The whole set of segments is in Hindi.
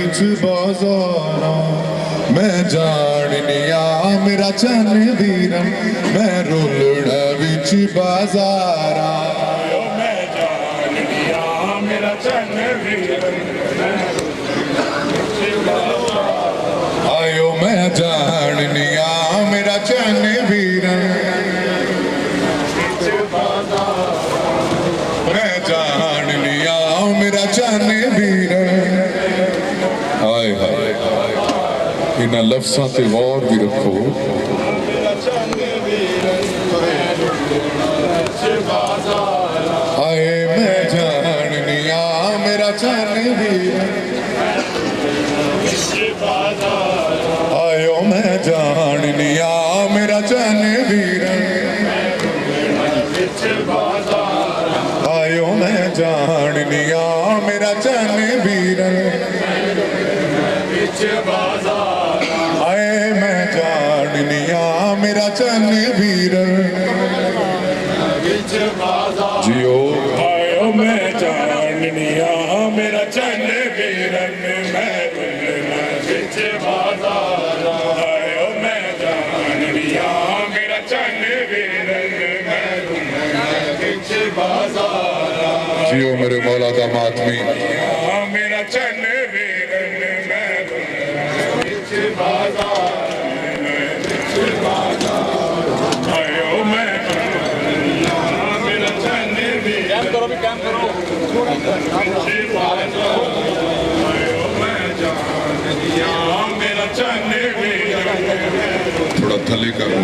विच बाजारा मैं जाननिया मेरा चन वीरन मैं रुलड़ा विच बाजारा मैं जाननिया मेरा चन वीरन आयो मैं जाननिया मेरा चन वीरन मैं जाननिया मेरा चन वीरन हाय हाय इन्हां लफ्ज़ां ते गौर भी रखो हाय मैं जाननिया मेरा चन वीरन आयो मैं जाननिया मेरा चन वीरन आयो मैं जाननिया मेरा चन वीरन आए मैं जाननिया मेरा चन वीरन जियो आयो मैं जाननिया मेरा चन वीरन मैं रुलना विच बाजारा आयो मैं जाननिया मेरा चन वीरन मैं रुलना विच बाजारा जियो मेरे मौला दा मातमी मेरा चन वीरन मैं रुलना विच बाजारा आयो मैं जाननिया मेरा चन वीरन काम करो थोड़ा थले करो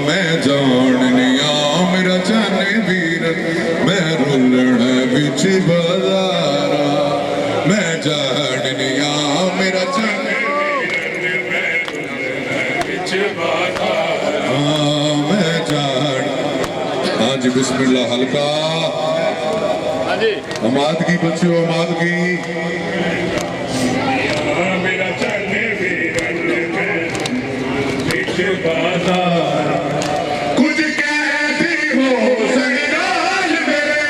मैं जाननिया मेरा चन वीरन मैं रुलना विच बाजारा मैं जाननिया मेरा चन मैं जान हाँ जी बिस्मिल्लाह हल्का अमादगी बच्चों अमादगी मेरा चन वीरन विच बाजारा कुछ कहती हो संगनाल मेरे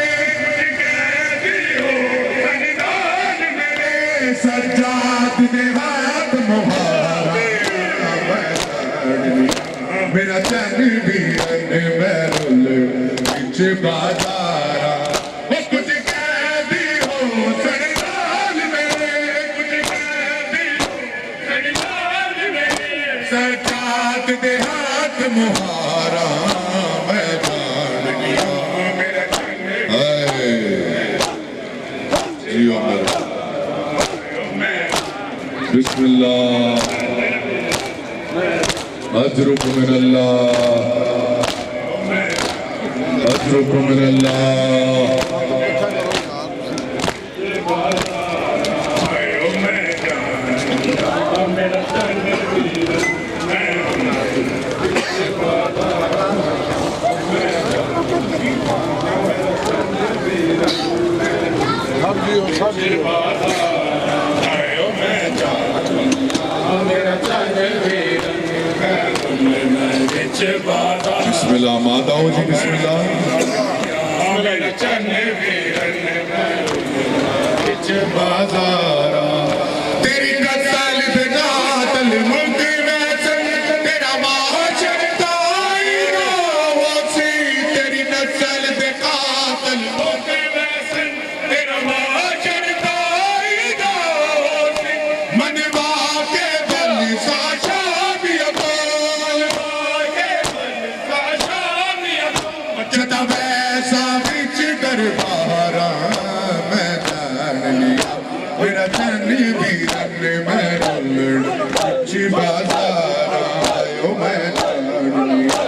सज्जाद दे हाथ मुहारा मेरा चन वीरन मैं रुल विच बाजारा कुछ कहती हो संगनाल मेरे सज्जाद दे हाथ मुहारा मैं जाननिया मेरा चन जियो बिस्मिल्लाह अजरुक मिन अल्लाह अजरुक मिन अल्लाह आयो मैं जाननिया मेरा चन वीरन आयो मैं जाननिया मेरा चन वीरन विच बाजारा बिस्मिल्लाह माताओं जी बिस्मिल्लाह मेरा चन वीरन विच बाजारा तेरी कतल बिना तल मुक वैसन तेरा माशर ताईरा होसी तेरी नस्ल दे कातल मुक वैसन तेरा माशर ताईरा होसी मनवा के बल साशा भी अकाल जदा वैसा बिच दरबारा मैं जाननिया मेरा चन वीरन मैं रुलड़ विच बाजारा आयो मैं जाननिया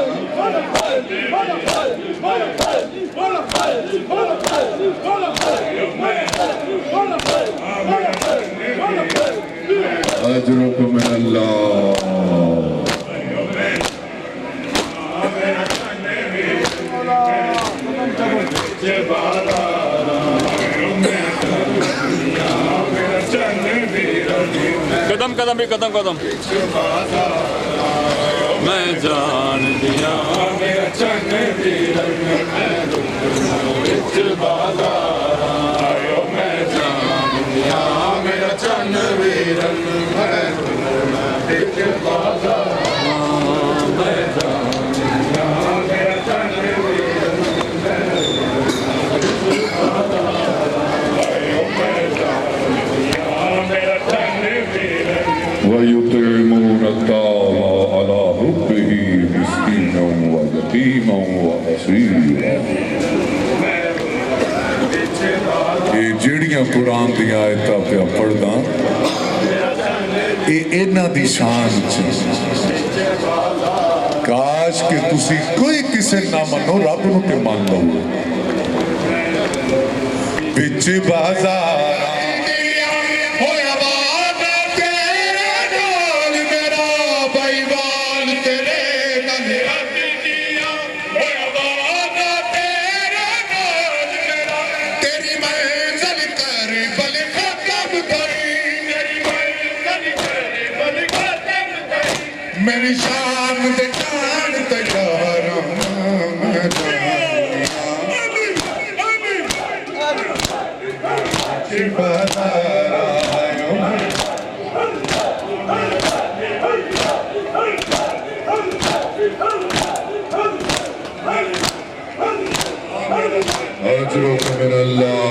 अजरुक मिन अल्लाह कदम कदम भी कदम कदम मैं जान दिया मेरा चन वीरन आयो मैं जान दिया कुरान दी आयतां पे पढ़दा इन्हां दी शान च काश कि तुसी कोई किसे ना मनो रब नूं ते मान लो बिच बाजार मेरी शान दे जान तैयार अजरुक मिन अल्लाह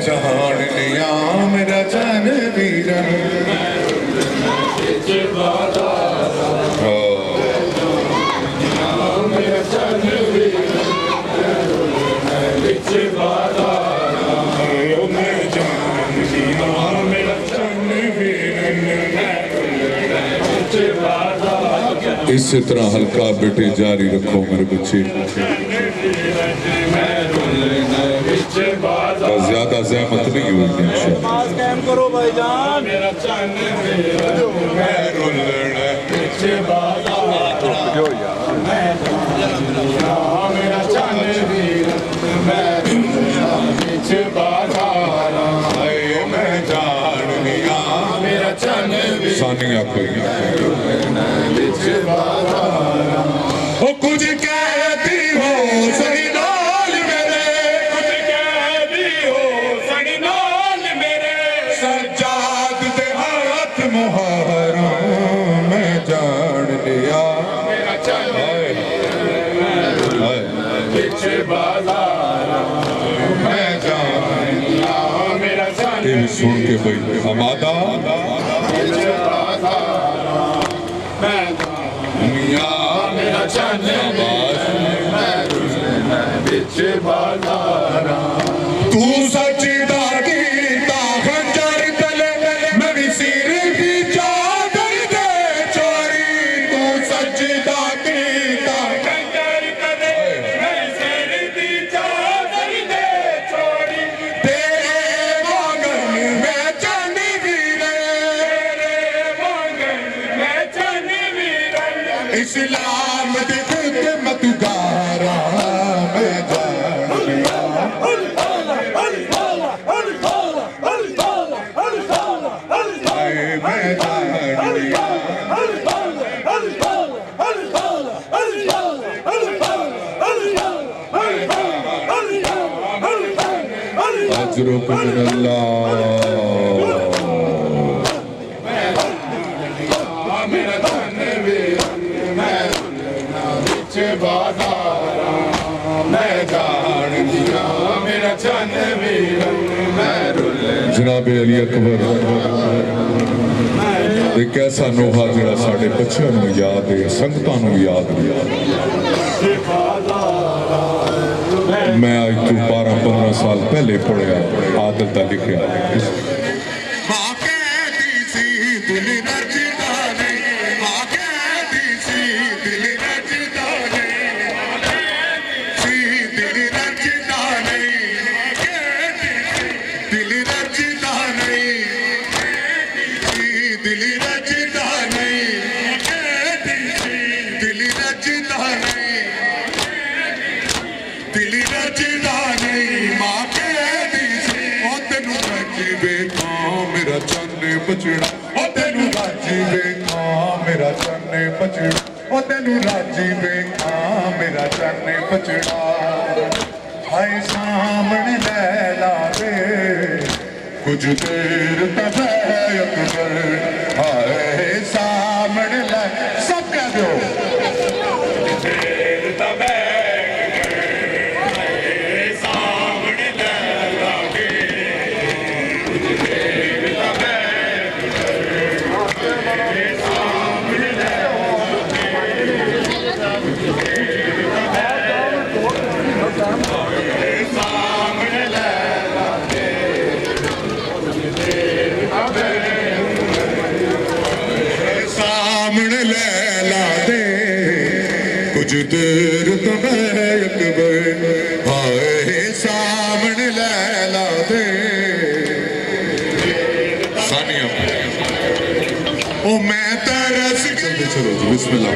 जहान लिया मेरा जान वीरन इसी तरह हल्का बेटे जारी रखो मेरे बच्चे ज्यादा जहमत नहीं हुई कैम करो भाईजान मेरा सानिया कोई कुछ कहती हो सही नाल मेरे कुछ कहती हो सही नाल मेरे सज्जाद दे हाथ मुहारा मैं जान लिया मेरा पीछे बाजार मैं जान लिया मेरा सुन के भाई हमादा तू सचदा कीता खंजर तले मैं भी सिर की चादर दे चोरी तू सचदा कीता खंजर तले मैं सिर की चादर दे चोरी तेरे मांगन में चंद वीरे तेरे मांगन में चंद वीरे इस्लाम दी खिदमत गारा मैं अजरुक मिन जनाब जनाबे अली अकबर ते कैसा नोहा जिहड़ा साडे बच्चों नूं याद है संगतां नूं याद है मैं आज तो 12-15 साल पहले पढ़िया आदत का लिखिया बचड़ा ओ तेनू राजी वेखा मेरा चन्ने बचड़ा ओ तेनू राजी वेखा मेरा चन्ने बचड़ा हाय सामने लैला वे कुछ देर तक अकबर हाय सामने लै सब कह दो कुछ देर तो मैं अकबर हाय सामने लैला दे सानिया ओ मैं तरस चलते चलो जी बिस्मिल्लाह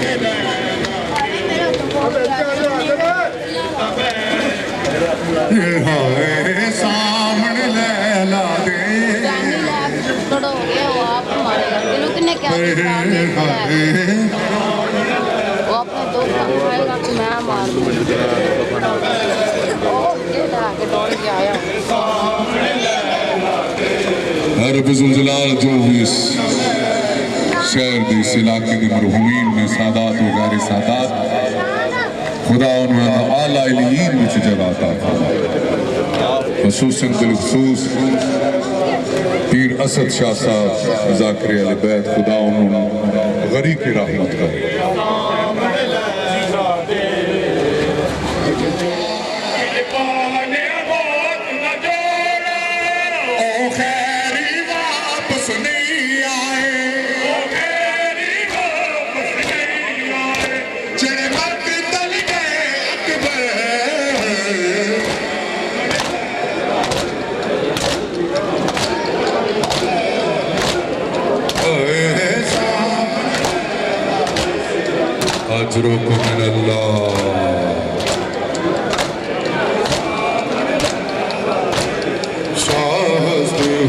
हाय सामने लैला दे थोड़ा हो गया वो आप हमारे किन्ने क्या मैं मार जलाल जो भी इस शहर के इस इलाके के मरहूमीन में सादात वगैरह सादात खुदा उन्होंने आला इलीन में जगह आता खसूसन बिलखसूस पीर असद शाह साहब ज़ाकिर अहले बैत खुदा उन्होंने गरीब की रहमत करे अजरुक मिनल्लाह